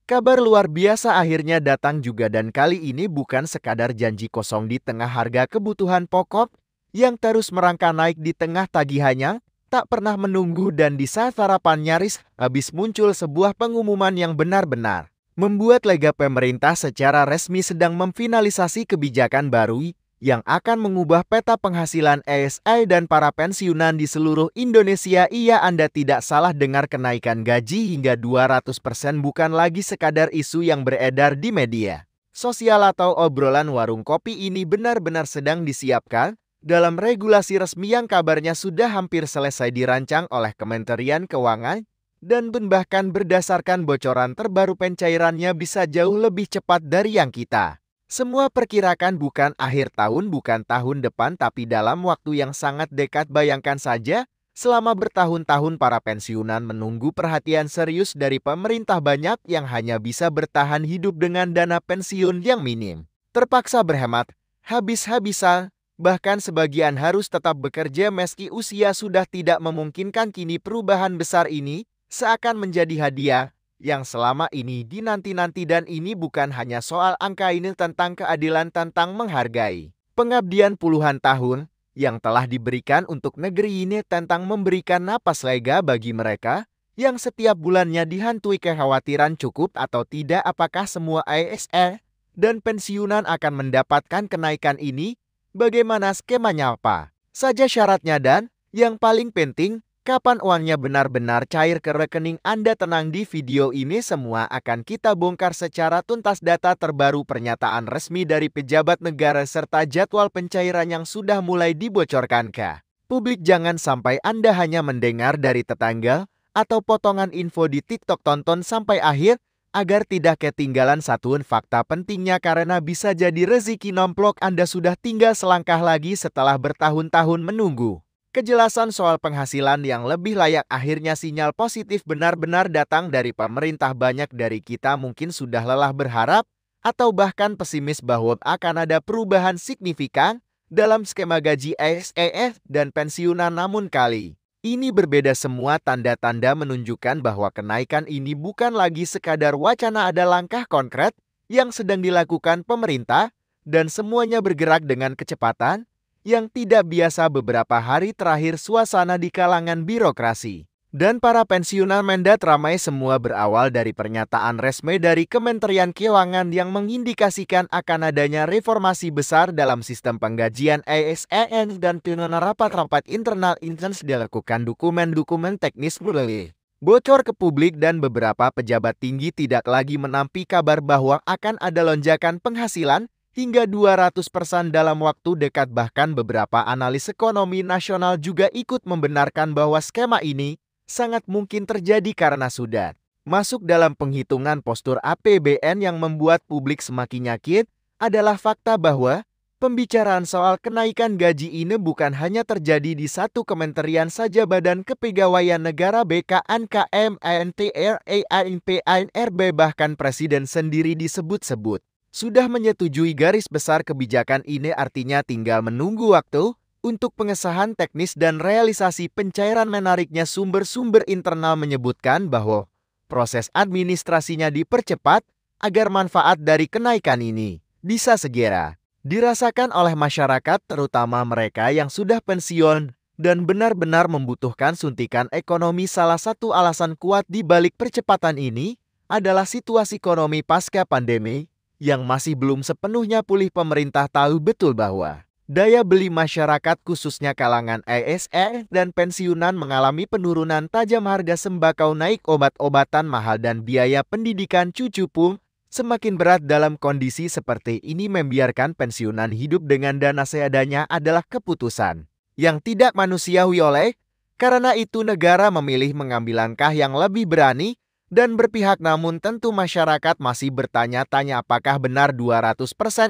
Kabar luar biasa akhirnya datang juga dan kali ini bukan sekadar janji kosong di tengah harga kebutuhan pokok yang terus merangkak naik di tengah tagihannya, tak pernah menunggu dan di saat harapan nyaris habis muncul sebuah pengumuman yang benar-benar membuat lega pemerintah secara resmi sedang memfinalisasi kebijakan baru yang akan mengubah peta penghasilan ASN dan para pensiunan di seluruh Indonesia. Iya, Anda tidak salah dengar, kenaikan gaji hingga 200% bukan lagi sekadar isu yang beredar di media sosial atau obrolan warung kopi. Ini benar-benar sedang disiapkan dalam regulasi resmi yang kabarnya sudah hampir selesai dirancang oleh Kementerian Keuangan dan bahkan berdasarkan bocoran terbaru pencairannya bisa jauh lebih cepat dari yang kita semua perkirakan. Bukan akhir tahun, bukan tahun depan, tapi dalam waktu yang sangat dekat. Bayangkan saja, selama bertahun-tahun para pensiunan menunggu perhatian serius dari pemerintah. Banyak yang hanya bisa bertahan hidup dengan dana pensiun yang minim, terpaksa berhemat habis-habisan, bahkan sebagian harus tetap bekerja meski usia sudah tidak memungkinkan. Kini perubahan besar ini seakan menjadi hadiah yang selama ini dinanti-nanti, dan ini bukan hanya soal angka, ini tentang keadilan, tentang menghargai pengabdian puluhan tahun yang telah diberikan untuk negeri ini, tentang memberikan napas lega bagi mereka yang setiap bulannya dihantui kekhawatiran cukup atau tidak. Apakah semua ASN dan pensiunan akan mendapatkan kenaikan ini? Bagaimana skemanya, apa saja syaratnya, dan yang paling penting, kapan uangnya benar-benar cair ke rekening Anda? Tenang, di video ini semua akan kita bongkar secara tuntas. Data terbaru, pernyataan resmi dari pejabat negara, serta jadwal pencairan yang sudah mulai dibocorkan ke publik. Jangan sampai Anda hanya mendengar dari tetangga atau potongan info di TikTok. Tonton sampai akhir agar tidak ketinggalan satuan fakta pentingnya, karena bisa jadi rezeki nomplok Anda sudah tinggal selangkah lagi setelah bertahun-tahun menunggu kejelasan soal penghasilan yang lebih layak. Akhirnya sinyal positif benar-benar datang dari pemerintah. Banyak dari kita mungkin sudah lelah berharap atau bahkan pesimis bahwa akan ada perubahan signifikan dalam skema gaji ASN dan pensiunan. Namun kali ini berbeda. Semua tanda-tanda menunjukkan bahwa kenaikan ini bukan lagi sekadar wacana, ada langkah konkret yang sedang dilakukan pemerintah dan semuanya bergerak dengan kecepatan yang tidak biasa. Beberapa hari terakhir suasana di kalangan birokrasi dan para pensiunan Mendat ramai. Semua berawal dari pernyataan resmi dari Kementerian Keuangan yang mengindikasikan akan adanya reformasi besar dalam sistem penggajian ASN dan rapat-rapat internal intens dilakukan. Dokumen-dokumen teknis mulai bocor ke publik dan beberapa pejabat tinggi tidak lagi menampi kabar bahwa akan ada lonjakan penghasilan hingga 200% dalam waktu dekat. Bahkan beberapa analis ekonomi nasional juga ikut membenarkan bahwa skema ini sangat mungkin terjadi karena sudah masuk dalam penghitungan postur APBN. Yang membuat publik semakin yakin adalah fakta bahwa pembicaraan soal kenaikan gaji ini bukan hanya terjadi di satu kementerian saja. Badan Kepegawaian Negara BKN, KMENTR, ANP, bahkan Presiden sendiri disebut-sebut sudah menyetujui garis besar kebijakan ini. Artinya tinggal menunggu waktu untuk pengesahan teknis dan realisasi pencairan. Menariknya, sumber-sumber internal menyebutkan bahwa proses administrasinya dipercepat agar manfaat dari kenaikan ini bisa segera dirasakan oleh masyarakat, terutama mereka yang sudah pensiun dan benar-benar membutuhkan suntikan ekonomi. Salah satu alasan kuat di balik percepatan ini adalah situasi ekonomi pasca pandemi yang masih belum sepenuhnya pulih. Pemerintah tahu betul bahwa daya beli masyarakat, khususnya kalangan ASN dan pensiunan, mengalami penurunan tajam. Harga sembako naik, obat-obatan mahal, dan biaya pendidikan cucu pun semakin berat. Dalam kondisi seperti ini, membiarkan pensiunan hidup dengan dana seadanya adalah keputusan yang tidak manusiawi. Oleh karena itu, negara memilih mengambil langkah yang lebih berani dan berpihak. Namun tentu masyarakat masih bertanya-tanya, apakah benar 200%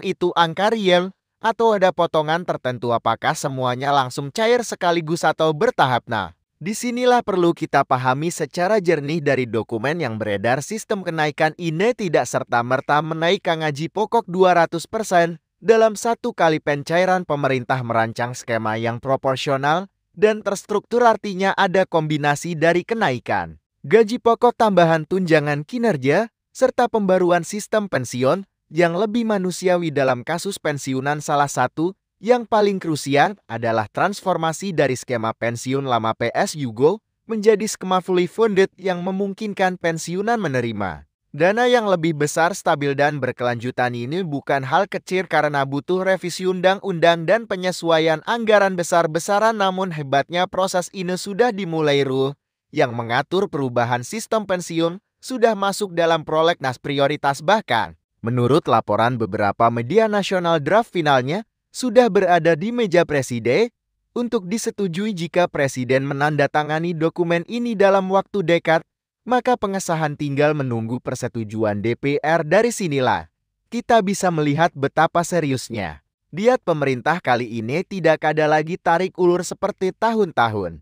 itu angka real atau ada potongan tertentu? Apakah semuanya langsung cair sekaligus atau bertahap? Nah, disinilah perlu kita pahami secara jernih. Dari dokumen yang beredar, sistem kenaikan ini tidak serta-merta menaikkan gaji pokok 200% dalam satu kali pencairan. Pemerintah merancang skema yang proporsional dan terstruktur, artinya ada kombinasi dari kenaikan gaji pokok, tambahan tunjangan kinerja, serta pembaruan sistem pensiun yang lebih manusiawi. Dalam kasus pensiunan, salah satu yang paling krusial adalah transformasi dari skema pensiun lama PSUGO menjadi skema fully funded yang memungkinkan pensiunan menerima dana yang lebih besar, stabil, dan berkelanjutan. Ini bukan hal kecil karena butuh revisi undang-undang dan penyesuaian anggaran besar-besaran. Namun hebatnya proses ini sudah dimulai. Yang mengatur perubahan sistem pensiun sudah masuk dalam prolegnas prioritas. Bahkan, menurut laporan beberapa media nasional, draft finalnya sudah berada di meja Presiden untuk disetujui. Jika Presiden menandatangani dokumen ini dalam waktu dekat, maka pengesahan tinggal menunggu persetujuan DPR. Dari sinilah kita bisa melihat betapa seriusnya diet pemerintah kali ini. Tidak ada lagi tarik ulur seperti tahun-tahun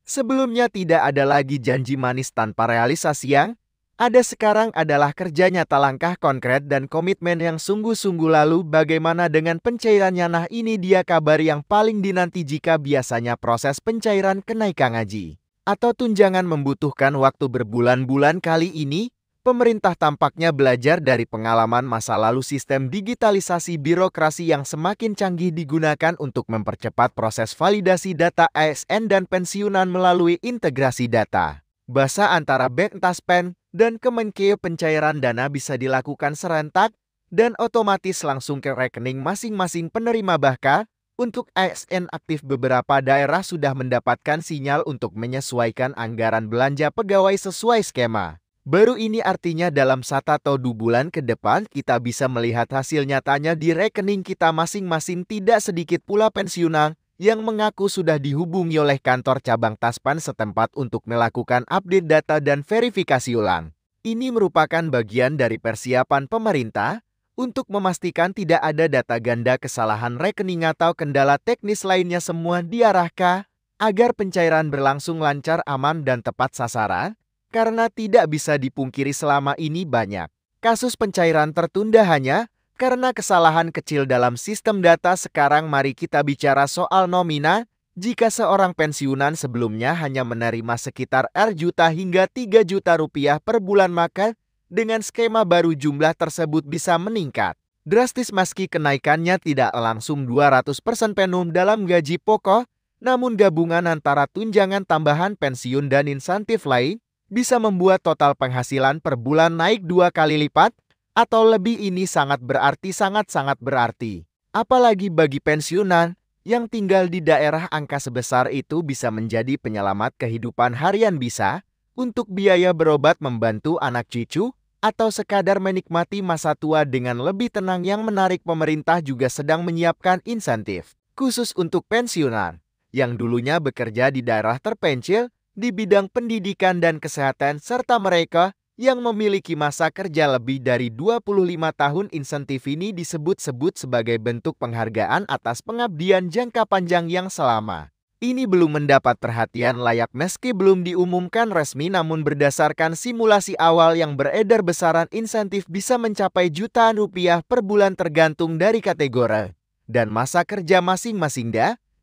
sebelumnya. Tidak ada lagi janji manis tanpa realisasi. Yang ada sekarang adalah kerja nyata, langkah konkret, dan komitmen yang sungguh-sungguh. Lalu bagaimana dengan pencairannya? Nah, ini dia kabar yang paling dinanti. Jika biasanya proses pencairan kenaikan gaji atau tunjangan membutuhkan waktu berbulan-bulan, kali ini pemerintah tampaknya belajar dari pengalaman masa lalu. Sistem digitalisasi birokrasi yang semakin canggih digunakan untuk mempercepat proses validasi data ASN dan pensiunan melalui integrasi data basa antara Bank Taspen dan Kemenkeu. Pencairan dana bisa dilakukan serentak dan otomatis langsung ke rekening masing-masing penerima. Bahkan untuk ASN aktif, beberapa daerah sudah mendapatkan sinyal untuk menyesuaikan anggaran belanja pegawai sesuai skema baru ini. Artinya dalam 1 atau 2 bulan ke depan kita bisa melihat hasil nyatanya di rekening kita masing-masing. Tidak sedikit pula pensiunan yang mengaku sudah dihubungi oleh kantor cabang Taspen setempat untuk melakukan update data dan verifikasi ulang. Ini merupakan bagian dari persiapan pemerintah untuk memastikan tidak ada data ganda, kesalahan rekening, atau kendala teknis lainnya. Semua diarahkan agar pencairan berlangsung lancar, aman, dan tepat sasaran. Karena tidak bisa dipungkiri selama ini banyak kasus pencairan tertunda hanya karena kesalahan kecil dalam sistem data. Sekarang mari kita bicara soal nominal. Jika seorang pensiunan sebelumnya hanya menerima sekitar Rp hingga Rp3.000.000 per bulan, maka dengan skema baru jumlah tersebut bisa meningkat drastis. Meski kenaikannya tidak langsung 200% penuh dalam gaji pokok, namun gabungan antara tunjangan tambahan, pensiun, dan insentif lain bisa membuat total penghasilan per bulan naik 2 kali lipat atau lebih. Ini sangat berarti, sangat-sangat berarti. Apalagi bagi pensiunan yang tinggal di daerah, angka sebesar itu bisa menjadi penyelamat kehidupan harian, bisa untuk biaya berobat, membantu anak cucu, atau sekadar menikmati masa tua dengan lebih tenang. Yang menarik, pemerintah juga sedang menyiapkan insentif khusus untuk pensiunan yang dulunya bekerja di daerah terpencil di bidang pendidikan dan kesehatan, serta mereka yang memiliki masa kerja lebih dari 25 tahun. Insentif ini disebut-sebut sebagai bentuk penghargaan atas pengabdian jangka panjang yang selama ini belum mendapat perhatian layak. Meski belum diumumkan resmi, namun berdasarkan simulasi awal yang beredar, besaran insentif bisa mencapai jutaan rupiah per bulan tergantung dari kategori dan masa kerja masing-masing.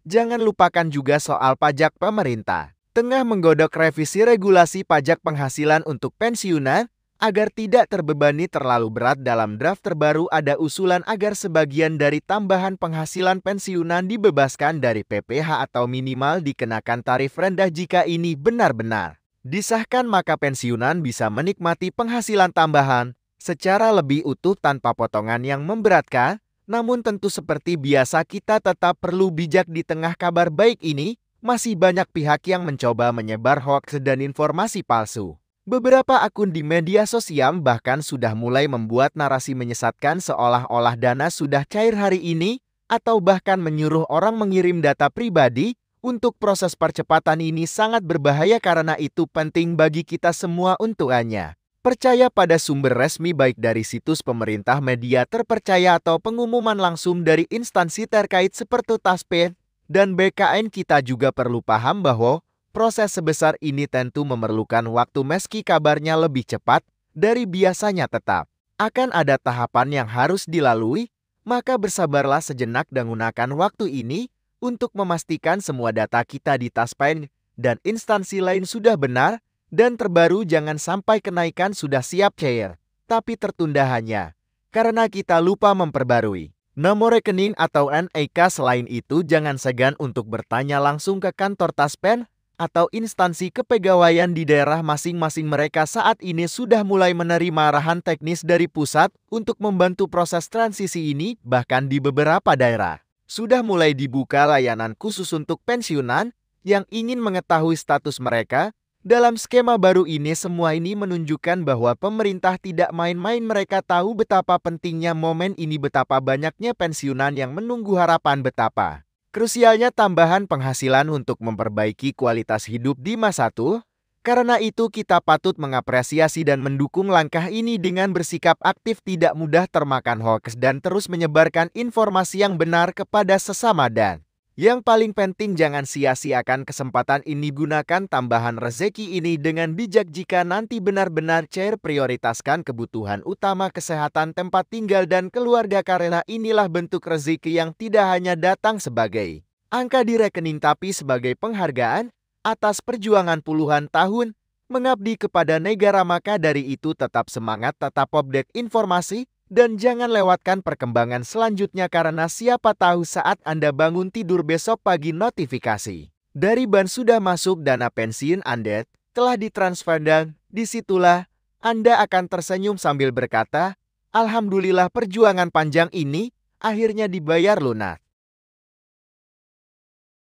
Jangan lupakan juga soal pajak. Pemerintah tengah menggodok revisi regulasi pajak penghasilan untuk pensiunan agar tidak terbebani terlalu berat. Dalam draft terbaru ada usulan agar sebagian dari tambahan penghasilan pensiunan dibebaskan dari PPh atau minimal dikenakan tarif rendah. Jika ini benar-benar disahkan, maka pensiunan bisa menikmati penghasilan tambahan secara lebih utuh tanpa potongan yang memberatkan. Namun tentu seperti biasa kita tetap perlu bijak. Di tengah kabar baik ini, masih banyak pihak yang mencoba menyebar hoaks dan informasi palsu. Beberapa akun di media sosial bahkan sudah mulai membuat narasi menyesatkan seolah-olah dana sudah cair hari ini, atau bahkan menyuruh orang mengirim data pribadi. Untuk proses percepatan ini sangat berbahaya, karena itu penting bagi kita semua untuk hanya percaya pada sumber resmi, baik dari situs pemerintah, media terpercaya, atau pengumuman langsung dari instansi terkait seperti Taspen dan BKN. Kita juga perlu paham bahwa proses sebesar ini tentu memerlukan waktu. Meski kabarnya lebih cepat dari biasanya, tetap akan ada tahapan yang harus dilalui. Maka bersabarlah sejenak dan gunakan waktu ini untuk memastikan semua data kita di Taspen dan instansi lain sudah benar dan terbaru. Jangan sampai kenaikan sudah siap cair, tapi tertunda hanya karena kita lupa memperbarui nomor rekening atau NIK. Selain itu, jangan segan untuk bertanya langsung ke kantor Taspen atau instansi kepegawaian di daerah masing-masing. Mereka saat ini sudah mulai menerima arahan teknis dari pusat untuk membantu proses transisi ini. Bahkan di beberapa daerah sudah mulai dibuka layanan khusus untuk pensiunan yang ingin mengetahui status mereka. Dalam skema baru ini, semua ini menunjukkan bahwa pemerintah tidak main-main. Mereka tahu betapa pentingnya momen ini, betapa banyaknya pensiunan yang menunggu harapan, betapa krusialnya tambahan penghasilan untuk memperbaiki kualitas hidup di masa tua. Karena itu kita patut mengapresiasi dan mendukung langkah ini dengan bersikap aktif, tidak mudah termakan hoax dan terus menyebarkan informasi yang benar kepada sesama. Dan yang paling penting, jangan sia-siakan kesempatan ini. Gunakan tambahan rezeki ini dengan bijak. Jika nanti benar-benar cair, prioritaskan kebutuhan utama, kesehatan, tempat tinggal, dan keluarga, karena inilah bentuk rezeki yang tidak hanya datang sebagai angka di rekening, tapi sebagai penghargaan atas perjuangan puluhan tahun mengabdi kepada negara. Maka dari itu, tetap semangat, tetap update informasi, dan jangan lewatkan perkembangan selanjutnya, karena siapa tahu saat Anda bangun tidur besok pagi notifikasi dari bank sudah masuk, dana pensiun Anda telah ditransfer, dan disitulah Anda akan tersenyum sambil berkata, "Alhamdulillah, perjuangan panjang ini akhirnya dibayar lunas."